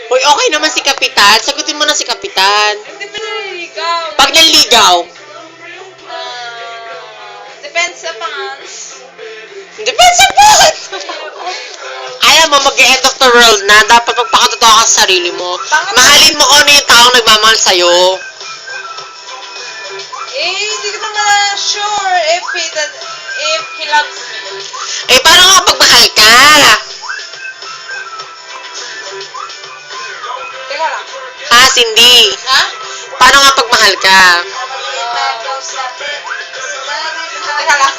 Uy, okay naman si Kapitan. Sagutin mo na si Kapitan. Hindi pa naliligaw. Pag nanligaw, Depends sa pants. depends sa pot! Alam mo, mag-end of the world na. Dapat magpakatotoo ka sa sarili mo. Mahalin mo kung ano yung taong nagmamahal sa'yo. Hindi ko naman sure if he loves me. Eh, paano nga pagmahal ka? Teka lang. Ha, Cindy? Ha? Paano nga pagmahal ka? Teka lang.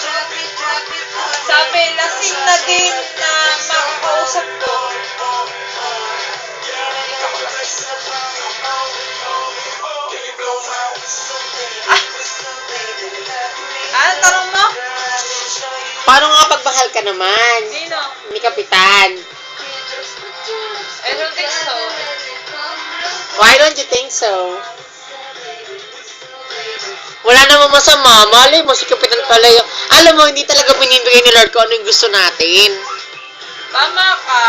Sabi, lasing na din na makakausap ko. Ano tanong mo? Paano nga pagmahal ka naman? Nino? Ni Kapitan. I don't think so. Why don't you think so? Wala namang masama. Malay mo, si Kapitan pala yung... Alam mo, hindi talaga binibigay ni Lord kung ano yung gusto natin. Tama ka.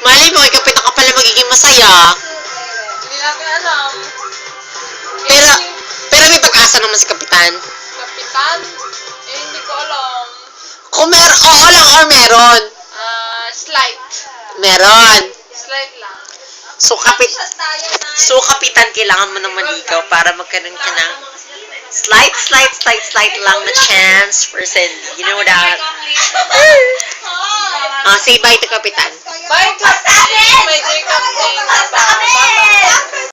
Malay mo, kay Kapitan ka pala magiging masaya. Hindi natin alam. Pero, pero may pag-asa naman si Kapitan. Kapitan? Hindi ko alam. Kung oo lang or meron. Slight. Meron. Slight lang. So, Kapitan, kailangan mo ng maligaw para magkaroon ka ng slight lang na chance for Cindy. You know that? Say bye to Kapitan. Bye, Kapitan! May Jacob thing. Bye.